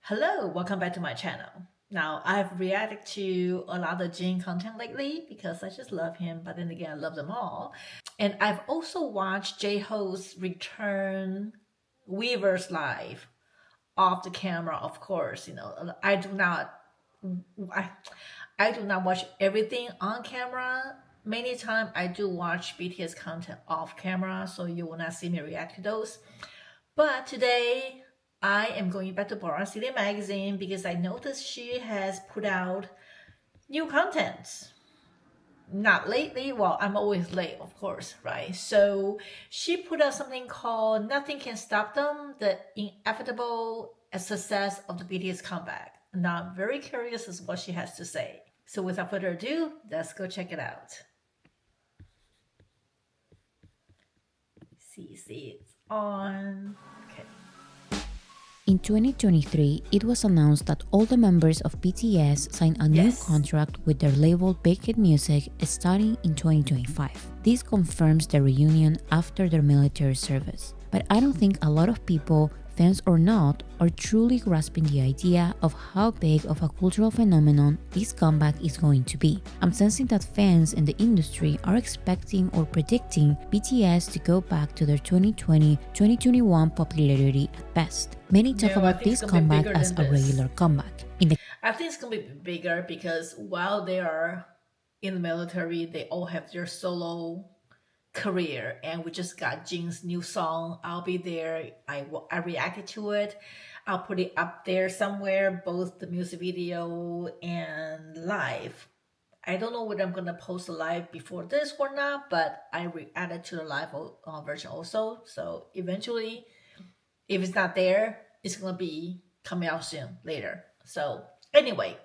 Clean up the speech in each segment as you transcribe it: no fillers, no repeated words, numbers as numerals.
Hello, welcome back to my channel. Now, I've reacted to a lot of Jin content lately because I just love him, but then again, I love them all. And I've also watched J-Ho's return Weavers live off the camera, of course. I, I do not watch everything on camera. Many times I do watch BTS content off camera, so you will not see me react to those. But today I am going back to Boracity magazine because I noticed she has put out new content. Not lately, well, I'm always late, of course, right? So she put out something called Nothing Can Stop Them, the inevitable success of the BTS comeback. Now I'm very curious as what she has to say. So without further ado, let's go check it out. See, it's on. Okay. In 2023, it was announced that all the members of BTS signed a new contract with their label Big Hit Music starting in 2025. This confirms the reunion after their military service. But I don't think a lot of people, fans or not, are truly grasping the idea of how big of a cultural phenomenon this comeback is going to be. I'm sensing that fans in the industry are expecting or predicting BTS to go back to their 2020-2021 popularity at best. Many talk about this comeback as a regular comeback. I think it's going to be bigger because while they are in the military, they all have their solo career, and we just got Jin's new song, I'll Be There. I reacted to it. I'll put it up there somewhere, both the music video and live. I don't know whether I'm gonna post the live before this or not, but I added to the live version also. So eventually, if it's not there, it's gonna be coming out soon later. So anyway,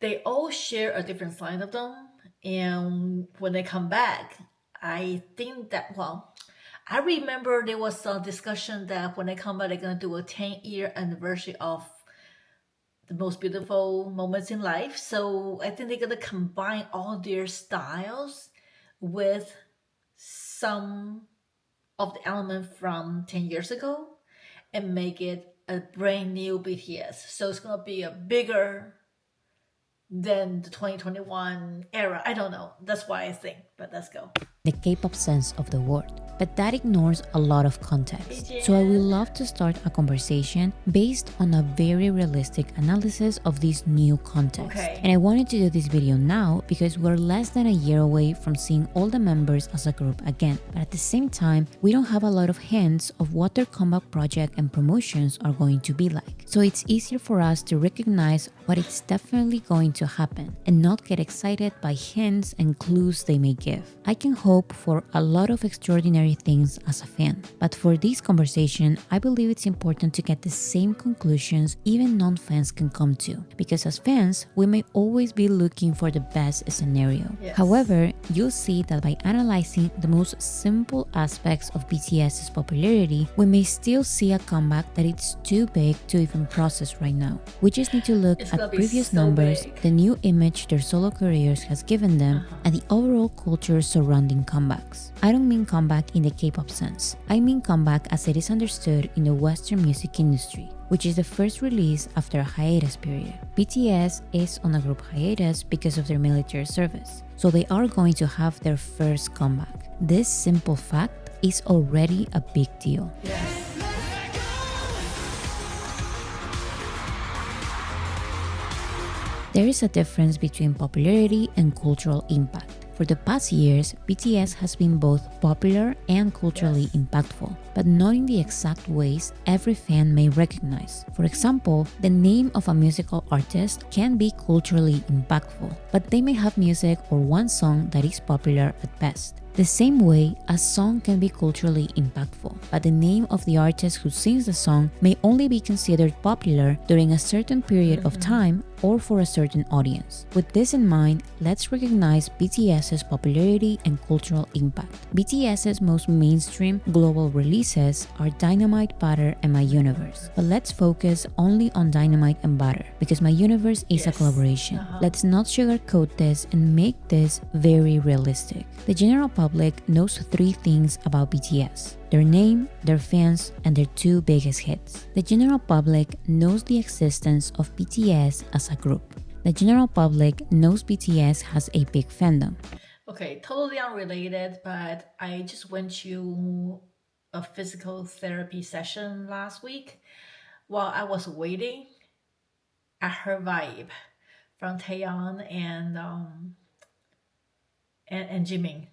they all share a different side of them. And when they come back, I think that, well, I remember there was a discussion that when they come back, they're going to do a 10-year anniversary of the most beautiful moments in life. So I think they're going to combine all their styles with some of the elements from 10 years ago and make it a brand new BTS. So it's going to be a bigger than the 2021 era. I don't know. That's why I think, but let's go. The K-pop sense of the word. But that ignores a lot of context. So I would love to start a conversation based on a very realistic analysis of this new context. And I wanted to do this video now because we're less than a year away from seeing all the members as a group again. But at the same time, we don't have a lot of hints of what their comeback project and promotions are going to be like. So it's easier for us to recognize what it's definitely going to happen and not get excited by hints and clues they may give. I can hope for a lot of extraordinary things as a fan, but for this conversation, I believe it's important to get the same conclusions even non-fans can come to, because as fans, we may always be looking for the best scenario. However, you'll see that by analyzing the most simple aspects of BTS's popularity, we may still see a comeback that it's too big to even process right now. We just need to look at previous numbers, the new image their solo careers has given them, and the overall culture surrounding comebacks. I don't mean comeback in the K-pop sense. I mean comeback as it is understood in the Western music industry, which is the first release after a hiatus period. BTS is on a group hiatus because of their military service, so they are going to have their first comeback. This simple fact is already a big deal. There is a difference between popularity and cultural impact. For the past years, BTS has been both popular and culturally impactful, but not in the exact ways every fan may recognize. For example, the name of a musical artist can be culturally impactful, but they may have music or one song that is popular at best. The same way, a song can be culturally impactful, but the name of the artist who sings the song may only be considered popular during a certain period of time or for a certain audience. With this in mind, let's recognize BTS's popularity and cultural impact. BTS's most mainstream global releases are Dynamite, Butter, and My Universe. But let's focus only on Dynamite and Butter because My Universe is a collaboration. Let's not sugarcoat this and make this very realistic. The general public knows three things about BTS: their name, their fans, and their two biggest hits. The general public knows the existence of BTS as a group. The general public knows BTS has a big fandom. Okay, totally unrelated, but I just went to a physical therapy session last week. While I was waiting, I heard vibe from Taeyeon and Jimin.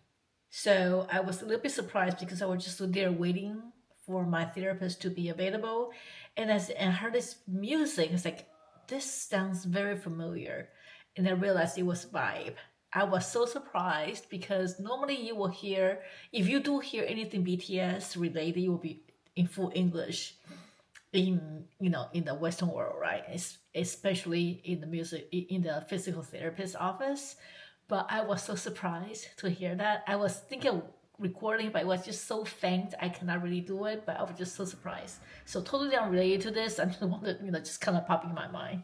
So I was a little bit surprised because I was just there waiting for my therapist to be available, and I heard this music. It's like, this sounds very familiar, and I realized it was vibe. I was so surprised because normally you will hear, if you do hear anything BTS related, it will be in full English in in the Western world, right? Especially in the music, in the physical therapist office. But I was so surprised to hear that. I was thinking of recording, but it was just so faint I cannot really do it. But I was just so surprised. So totally unrelated to this. I just wanted, just kind of pop in my mind.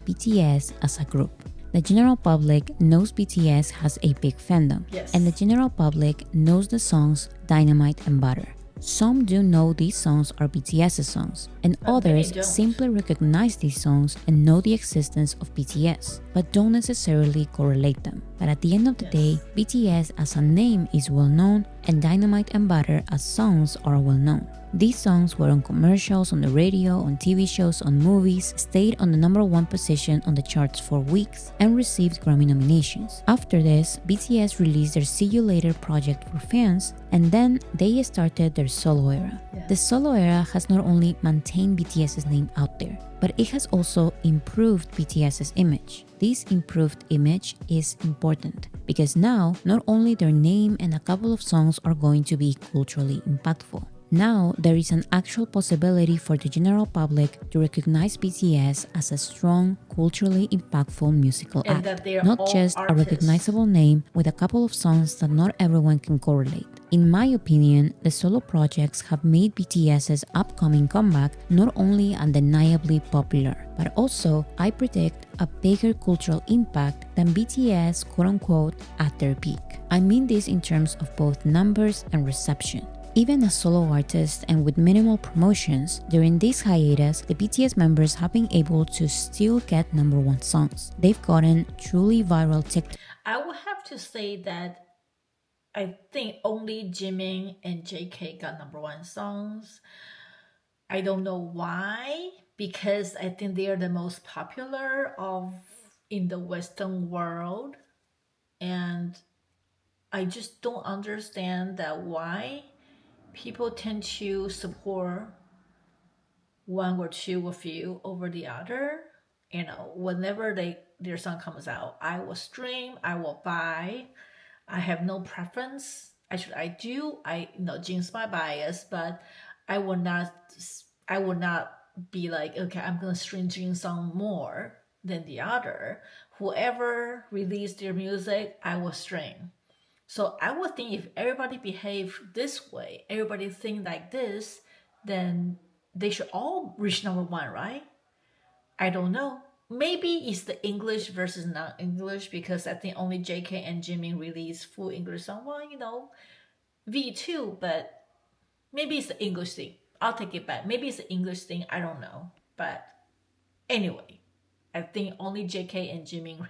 BTS as a group. The general public knows BTS has a big fandom, Yes. and the general public knows the songs Dynamite and Butter. Some do know these songs are BTS's songs, and But many others don't. simply recognize these songs and know the existence of BTS, but don't necessarily correlate them. But at the end of the day, BTS as a name is well known, and Dynamite and Butter as songs are well known. These songs were on commercials, on the radio, on TV shows, on movies, stayed on the #1 position on the charts for weeks, and received Grammy nominations. After this, BTS released their See You Later project for fans, and then they started their solo era. Yeah. The solo era has not only maintained BTS's name out there, but it has also improved BTS's image. This improved image is important because now not only their name and a couple of songs are going to be culturally impactful. Now, there is an actual possibility for the general public to recognize BTS as a strong, culturally impactful musical And act, that they are not all just a artists. recognizable name with a couple of songs that not everyone can correlate. In my opinion, the solo projects have made BTS's upcoming comeback not only undeniably popular, but also, I predict, a bigger cultural impact than BTS quote-unquote at their peak. I mean this in terms of both numbers and reception. Even as solo artists and with minimal promotions, during this hiatus, the BTS members have been able to still get #1 songs. They've gotten truly viral TikTok. I would have to say that I think only Jimin and JK got #1 songs. I don't know why, because I think they are the most popular in the Western world, and I just don't understand that why people tend to support one or two of you over the other. Whenever their song comes out, I will stream, I will buy. I have no preference. Actually, I do. Jinx my bias, but I will not. I will not be like, okay, I'm gonna stream Jinx song more than the other. Whoever released their music, I will stream. So I would think if everybody behave this way, everybody think like this, then they should all reach #1, right? I don't know. Maybe it's the English versus non-English, because I think only JK and Jimin release full English song. Well, V2, but maybe it's the English thing. I'll take it back. Maybe it's the English thing. I don't know. But anyway, I think only JK and Jimin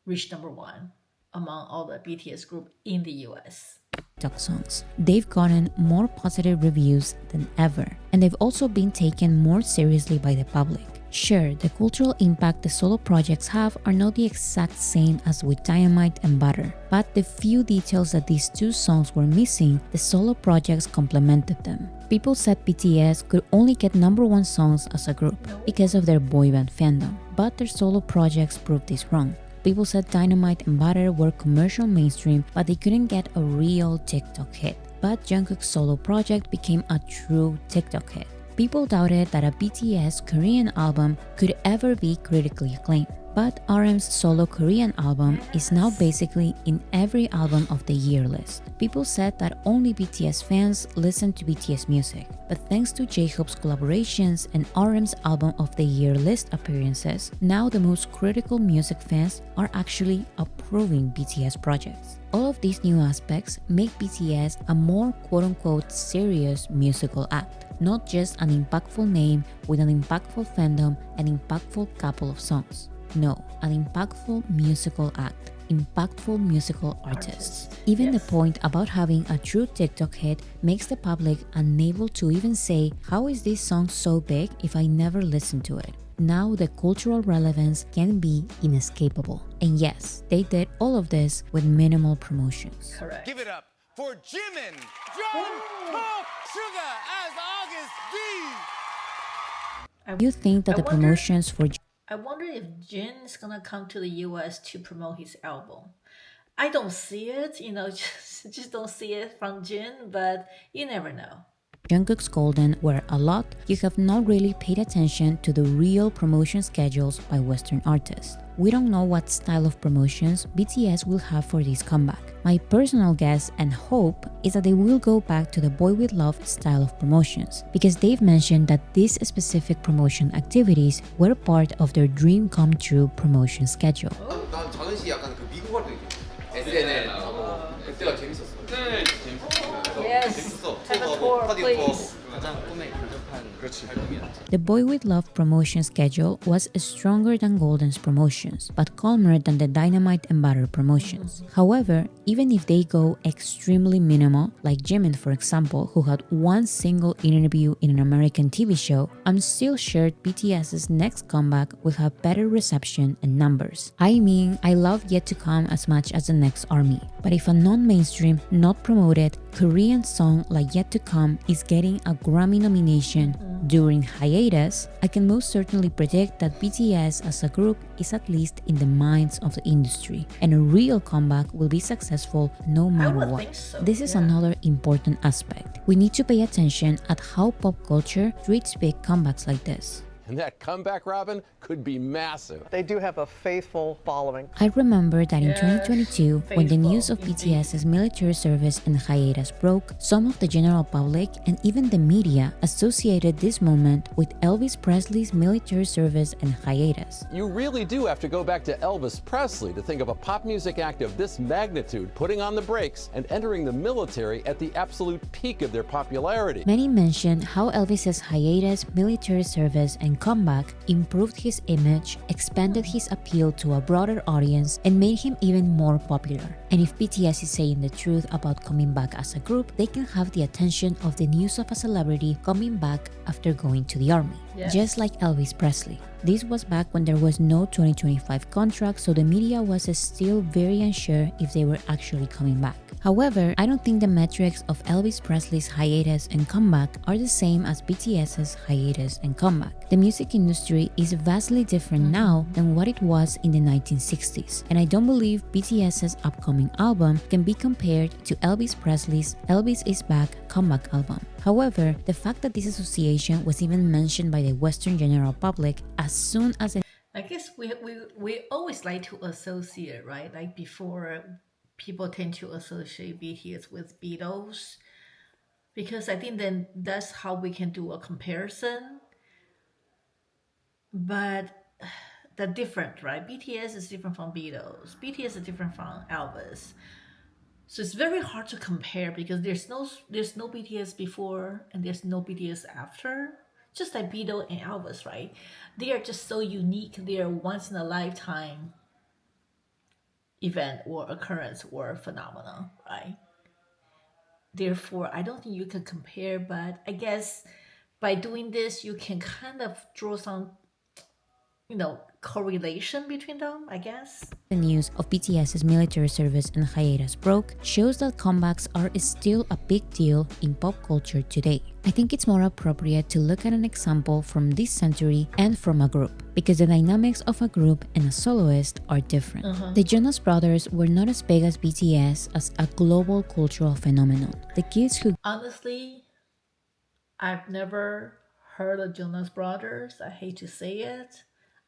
reached #1 among all the BTS group in the US. TikTok songs. They've gotten more positive reviews than ever, and they've also been taken more seriously by the public. Sure, the cultural impact the solo projects have are not the exact same as with Dynamite and Butter, but the few details that these two songs were missing, the solo projects complemented them. People said BTS could only get #1 songs as a group because of their boy band fandom, but their solo projects proved this wrong. People said Dynamite and Butter were commercial mainstream, but they couldn't get a real TikTok hit. But Jungkook's solo project became a true TikTok hit. People doubted that a BTS Korean album could ever be critically acclaimed. But RM's solo Korean album is now basically in every album of the year list. People said that only BTS fans listen to BTS music, but thanks to J-Hope's collaborations and RM's album of the year list appearances, now the most critical music fans are actually approving BTS projects. All of these new aspects make BTS a more quote-unquote serious musical act, not just an impactful name with an impactful fandom and impactful couple of songs. No, an impactful musical act, impactful musical artists. Even the point about having a true TikTok hit makes the public unable to even say, how is this song so big if I never listened to it? Now the cultural relevance can be inescapable. And yes, they did all of this with minimal promotions. Correct. Give it up for Jimin, Jungkook, Suga as August D. You think that the promotions for I wonder if Jin is gonna come to the US to promote his album. I don't see it, just don't see it from Jin, but you never know. Jungkook's Golden were a lot, you have not really paid attention to the real promotion schedules by Western artists. We don't know what style of promotions BTS will have for this comeback. My personal guess and hope is that they will go back to the Boy With Love style of promotions, because they've mentioned that these specific promotion activities were part of their dream come true promotion schedule. 난 전은씨 약간 그 미국 활동 SNL 그때가 재밌었어. 네, 재밌었어. Yes, 재밌었어. have a tour, please. 가장 꿈에 근접한 활동이었지. The Boy With Love promotion schedule was stronger than Golden's promotions, but calmer than the Dynamite and Butter promotions. However, even if they go extremely minimal, like Jimin for example, who had one single interview in an American TV show, I'm still sure BTS's next comeback will have better reception and numbers. I mean, I love Yet to Come as much as the next ARMY, but if a non-mainstream, not promoted Korean song like Yet to Come is getting a Grammy nomination during hiatus, I can most certainly predict that BTS as a group is at least in the minds of the industry, and a real comeback will be successful no matter would what. think so, This is yeah. another important aspect. We need to pay attention at how pop culture treats big comebacks like this. And that comeback, Robin, could be massive. They do have a faithful following. I remember that in Yes, 2022, when the news of faithful, BTS's military service and hiatus broke, some of the general public and even the media associated this moment with Elvis Presley's military service and hiatus. You really do have to go back to Elvis Presley to think of a pop music act of this magnitude putting on the brakes and entering the military at the absolute peak of their popularity. Many mention how Elvis's hiatus, military service, and comeback improved his image, expanded his appeal to a broader audience, and made him even more popular. And if BTS is saying the truth about coming back as a group, they can have the attention of the news of a celebrity coming back after going to the army. Yes. Just like Elvis Presley. This was back when there was no 2025 contract, so the media was still very unsure if they were actually coming back. However, I don't think the metrics of Elvis Presley's hiatus and comeback are the same as BTS's hiatus and comeback. The music industry is vastly different now than what it was in the 1960s, and I don't believe BTS's upcoming album can be compared to Elvis Presley's Elvis Is Back comeback album. However, the fact that this association was even mentioned by the Western general public as soon as I guess we always like to associate, right? Like before, people tend to associate BTS with Beatles, because I think then that's how we can do a comparison. But they're different, right? BTS is different from Beatles. BTS is different from Elvis. So it's very hard to compare because there's no BTS before and there's no BTS after. Just like Beatles and Elvis, right? They are just so unique. They are once in a lifetime event or occurrence or phenomenon, right? Therefore, I don't think you can compare, but I guess by doing this, you can kind of draw some, correlation between them, I guess. the news of BTS's military service and hiatus broke shows that comebacks are still a big deal in pop culture today. I think it's more appropriate to look at an example from this century and from a group, because the dynamics of a group and a soloist are different. The Jonas Brothers were not as big as BTS as a global cultural phenomenon. The kids who Honestly, I've never heard of Jonas Brothers. I hate to say it.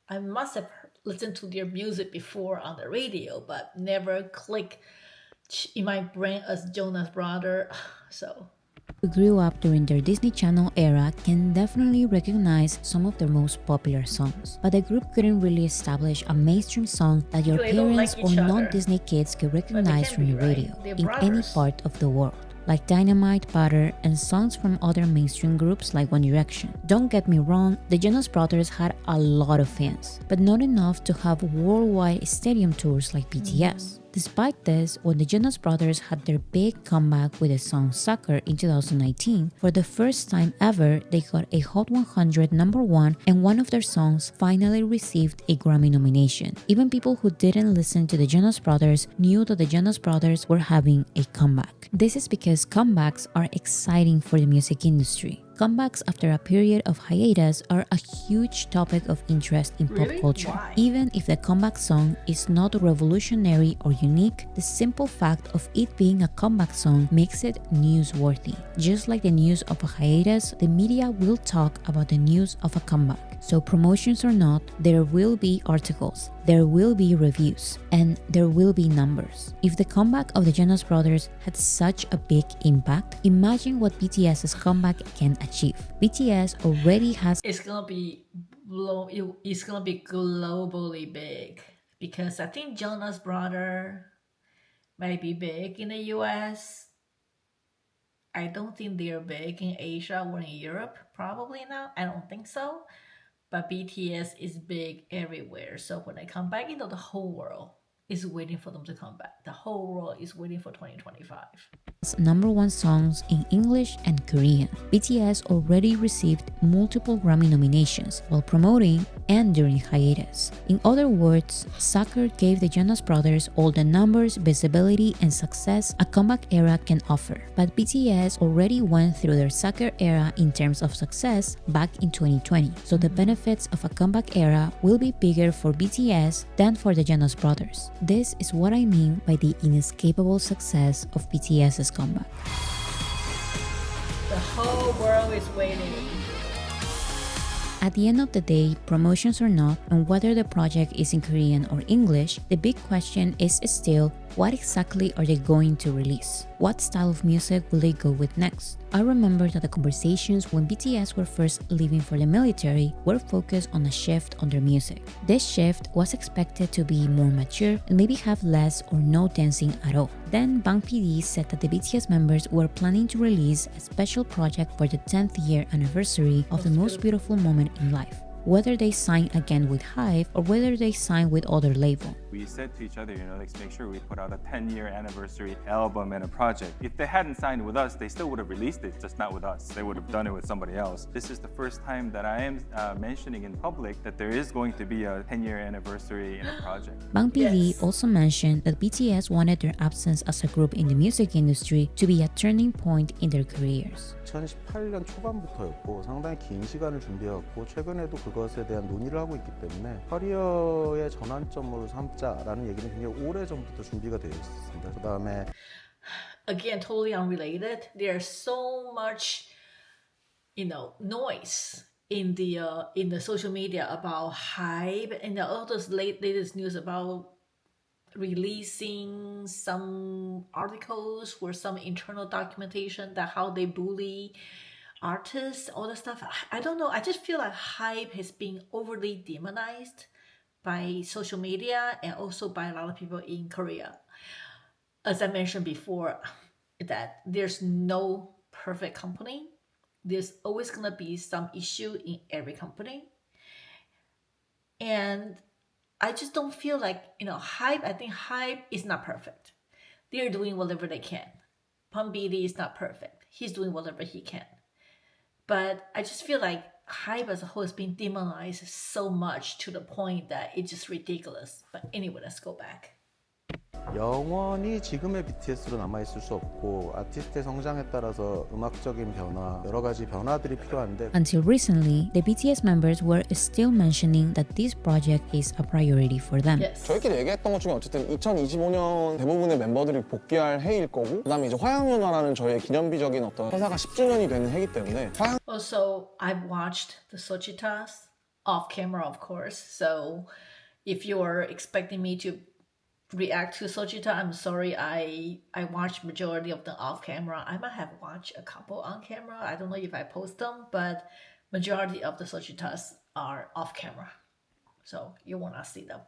I must have listened to their music before on the radio, but never click in my brain as Jonas Brother. So who grew up during their Disney Channel era can definitely recognize some of their most popular songs. But the group couldn't really establish a mainstream song that your They don't parents like or each other. non-Disney kids could recognize can from be, the right? radio They're in any brothers. part of the world. Like Dynamite, Butter, and songs from other mainstream groups like One Direction. Don't get me wrong, the Jonas Brothers had a lot of fans, but not enough to have worldwide stadium tours like BTS. Despite this, when the Jonas Brothers had their big comeback with the song Sucker in 2019, for the first time ever, they got a Hot 100 #1 and one of their songs finally received a Grammy nomination. Even people who didn't listen to the Jonas Brothers knew that the Jonas Brothers were having a comeback. This is because comebacks are exciting for the music industry. Comebacks after a period of hiatus are a huge topic of interest in Really? pop culture. Why? Even if the comeback song is not revolutionary or unique, the simple fact of it being a comeback song makes it newsworthy. Just like the news of a hiatus, the media will talk about the news of a comeback. So promotions or not, there will be articles, there will be reviews, and there will be numbers. If the comeback of the Jonas Brothers had such a big impact, imagine what BTS's comeback can achieve. BTS already has it's gonna be globally big, because I think Jonas Brother might be big in the US. I don't think they're big in Asia or in Europe, probably not. I don't think so. But BTS is big everywhere. So when they come back, the whole world is waiting for them to come back. The whole world is waiting for 2025. #1 songs in English and Korean. BTS already received multiple Grammy nominations while promoting and during hiatus. In other words, Sucker gave the Jonas Brothers all the numbers, visibility, and success a comeback era can offer. But BTS already went through their Sucker era in terms of success back in 2020, so the benefits of a comeback era will be bigger for BTS than for the Jonas Brothers. This is what I mean by the inescapable success of BTS's comeback. The whole world is waiting. At the end of the day, promotions or not, and whether the project is in Korean or English, the big question is still, what exactly are they going to release? What style of music will they go with next? I remember that the conversations when BTS were first leaving for the military were focused on a shift on their music. This shift was expected to be more mature and maybe have less or no dancing at all. Then Bang PD said that the BTS members were planning to release a special project for the 10th year anniversary of the most beautiful moment in life. Whether they sign again with HYBE or whether they sign with other label. We said to each other, let's make sure we put out a 10-year anniversary album and a project. If they hadn't signed with us, they still would have released it, just not with us. They would have done it with somebody else. This is the first time that I am mentioning in public that there is going to be a 10-year anniversary in a project. Bang PD also mentioned that BTS wanted their absence as a group in the music industry to be a turning point in their careers. 2018년 초반부터였고 상당히 긴 시간을 준비해왔고 최근에도 그것에 대한 논의를 하고 있기 때문에 커리어의 전환점으로 삼자라는 얘기는 굉장히 오래전부터 준비가 되어 있었습니다. 그다음에 Again, totally unrelated. There's so much, noise in the social media about HYBE and all those latest news about releasing some articles or some internal documentation that how they bully artists, all the stuff. I don't know. I just feel like HYBE has been overly demonized by social media and also by a lot of people in Korea. As I mentioned before, that there's no perfect company. There's always going to be some issue in every company. And I just don't feel like, HYBE, I think HYBE is not perfect. They're doing whatever they can. Pum BD is not perfect. He's doing whatever he can. But I just feel like HYBE as a whole has been demonized so much to the point that it's just ridiculous. But anyway, let's go back. 영원히 지금의 BTS로 남아있을 수 없고 아티스트의 성장에 따라서 음악적인 변화, 여러 가지 변화들이 필요한데 Until recently, the BTS members were still mentioning that this project is a priority for them. Yes. 저희끼리 얘기했던 것 중에 어쨌든 2025년 대부분의 멤버들이 복귀할 해일 거고 그다음에 이제 화양연화라는 저희의 기념비적인 어떤 회사가 10주년이 되는 해이기 때문에 Also, I've watched the Sochitas off camera, of course. So if you are expecting me to react to Sochita, I'm sorry. I watched majority of them off camera. I might have watched a couple on camera. I don't know if I post them, but majority of the Sochitas are off camera, so you will not see them.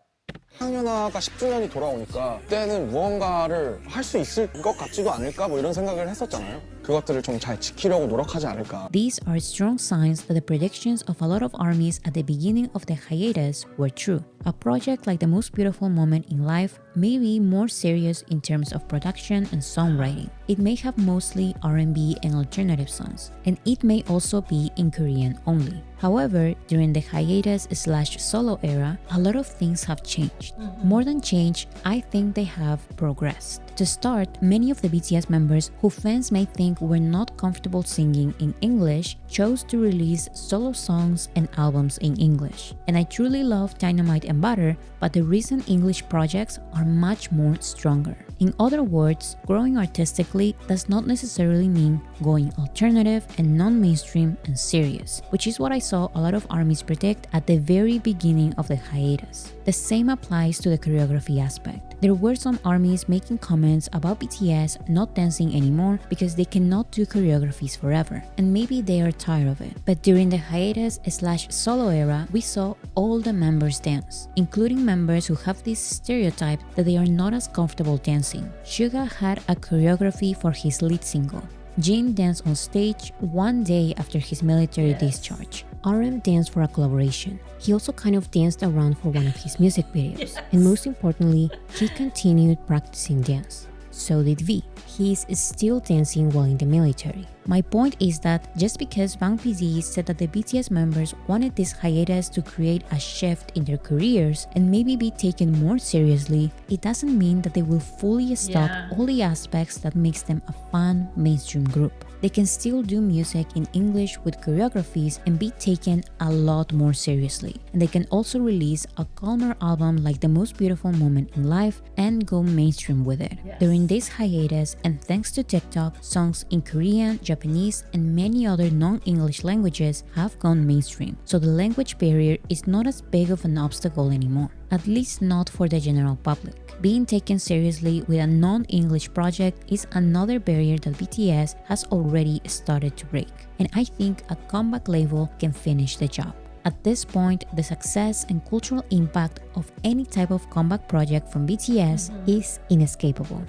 화양연화가 10주년이 돌아오니까 그때는 무언가를 할 수 있을 것 같지도 않을까 뭐 이런 생각을 했었잖아요. 그것들을 좀 잘 지키려고 노력하지 않을까. These are strong signs that the predictions of a lot of armies at the beginning of the hiatus were true. A project like The Most Beautiful Moment in Life may be more serious in terms of production and songwriting. It may have mostly R&B and alternative songs, and it may also be in Korean only. However, during the hiatus/solo era, a lot of things have changed. More than change, I think they have progressed. To start, many of the BTS members who fans may think were not comfortable singing in English chose to release solo songs and albums in English. And I truly love Dynamite and Butter, but the recent English projects are much more stronger. In other words, growing artistically does not necessarily mean going alternative and non-mainstream and serious, which is what I saw a lot of armies predict at the very beginning of the hiatus. The same applies to the choreography aspect. There were some armies making comments about BTS not dancing anymore because they cannot do choreographies forever, and maybe they are tired of it. But during the hiatus/solo era, we saw all the members dance, including members who have this stereotype that they are not as comfortable dancing. Suga had a choreography for his lead single. Jin danced on stage one day after his military discharge. RM danced for a collaboration. He also kind of danced around for one of his music videos. And most importantly, he continued practicing dance. So did V. He is still dancing while in the military. My point is that just because Bang PD said that the BTS members wanted this hiatus to create a shift in their careers and maybe be taken more seriously, it doesn't mean that they will fully stop all the aspects that makes them a fun mainstream group. They can still do music in English with choreographies and be taken a lot more seriously. And they can also release a calmer album like The Most Beautiful Moment in Life and go mainstream with it. During this hiatus, and thanks to TikTok, songs in Korean, Japanese, and many other non-English languages have gone mainstream. So the language barrier is not as big of an obstacle anymore, at least not for the general public. Being taken seriously with a non-English project is another barrier that BTS has already started to break. And I think a comeback label can finish the job. At this point, the success and cultural impact of any type of comeback project from BTS is inescapable.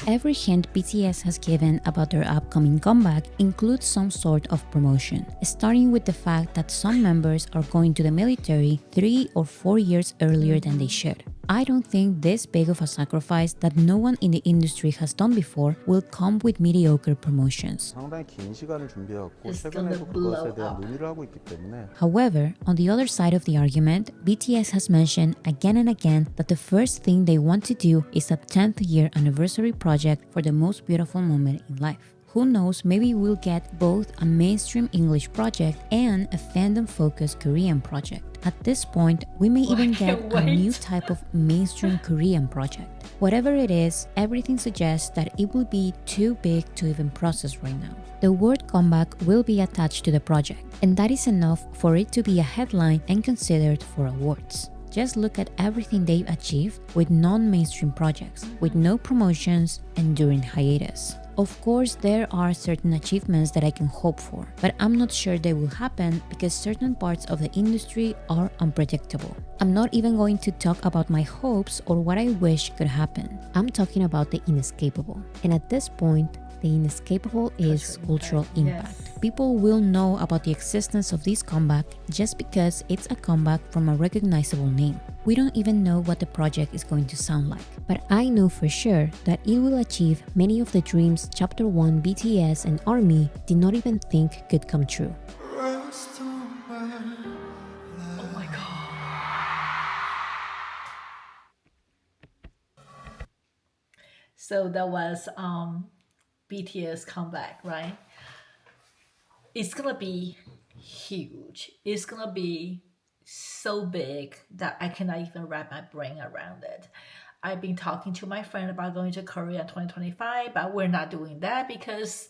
Every hint BTS has given about their upcoming comeback includes some sort of promotion, starting with the fact that some members are going to the military 3 or 4 years earlier than they should. I don't think this big of a sacrifice that no one in the industry has done before will come with mediocre promotions. 상당히 긴 시간을 준비해왔고 최근에도 그것에 대한 논의를 하고 있기 때문에. However, on the other side of the argument, BTS has mentioned again and again that the first thing they want to do is a 10th year anniversary project for The Most Beautiful Moment in Life. Who knows, maybe we'll get both a mainstream English project and a fandom-focused Korean project. At this point, we may even get a new type of mainstream Korean project. Whatever it is, everything suggests that it will be too big to even process right now. The word comeback will be attached to the project, and that is enough for it to be a headline and considered for awards. Just look at everything they've achieved with non-mainstream projects, with no promotions and during hiatus. Of course, there are certain achievements that I can hope for, but I'm not sure they will happen because certain parts of the industry are unpredictable. I'm not even going to talk about my hopes or what I wish could happen. I'm talking about the inescapable. And at this point, the inescapable is cultural impact. People will know about the existence of this comeback just because it's a comeback from a recognizable name. We don't even know what the project is going to sound like, but I know for sure that it will achieve many of the dreams Chapter 1 BTS and ARMY did not even think could come true. Oh my god. So that was BTS comeback, right? It's gonna be huge. It's gonna be so big that I cannot even wrap my brain around it. I've been talking to my friend about going to Korea in 2025, but we're not doing that because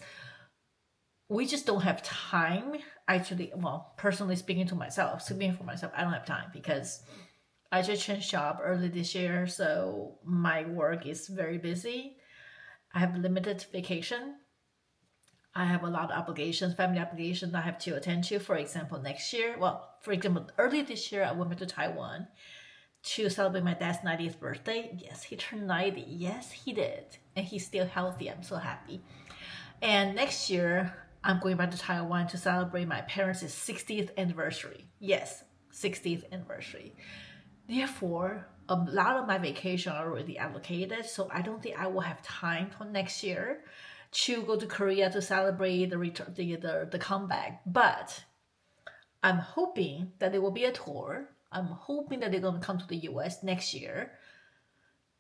we just don't have time. Actually, well, personally speaking for myself, I don't have time because I just changed job early this year, so my work is very busy. I have limited vacation. I have a lot of obligations, family obligations I have to attend to. For example, early this year, I went to Taiwan to celebrate my dad's 90th birthday. Yes, he turned 90. Yes, he did. And he's still healthy. I'm so happy. And next year, I'm going back to Taiwan to celebrate my parents' 60th anniversary. Yes, 60th anniversary. Therefore, a lot of my vacation are already allocated, so I don't think I will have time for next year to go to Korea to celebrate the comeback. But I'm hoping that there will be a tour. I'm hoping that they're going to come to the US next year.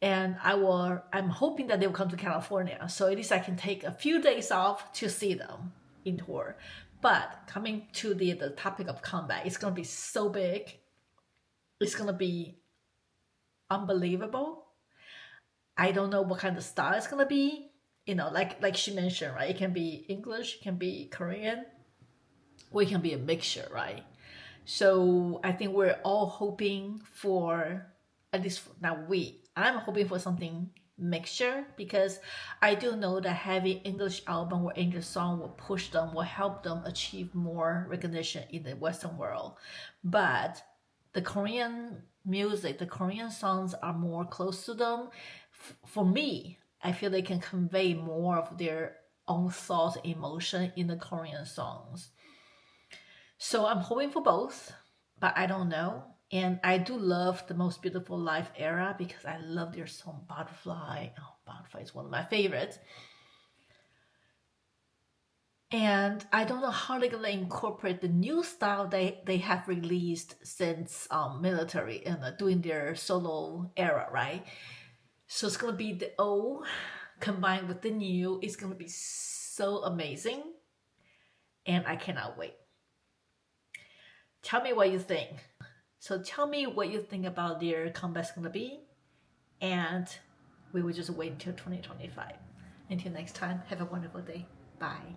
And I'm hoping that they will come to California. So at least I can take a few days off to see them in tour. But coming to the topic of comeback, it's going to be so big. It's going to be unbelievable. I don't know what kind of style it's going to be. You know, like she mentioned, right? It can be English, it can be Korean, or it can be a mixture, right? So I think we're all hoping for, at least I'm hoping for something mixture, because I do know that having English album or English song will help them achieve more recognition in the Western world. But the Korean music, the Korean songs are more close to them. For me, I feel they can convey more of their own thoughts, emotion in the Korean songs. So I'm hoping for both, but I don't know. And I do love The Most Beautiful Life era because I love their song Butterfly. Oh, Butterfly is one of my favorites. And I don't know how they're going to incorporate the new style they have released since military and doing their solo era, right? So it's going to be the old combined with the new. It's going to be so amazing. And I cannot wait. Tell me what you think. So tell me what you think about their comeback's going to be. And we will just wait until 2025. Until next time, have a wonderful day. Bye.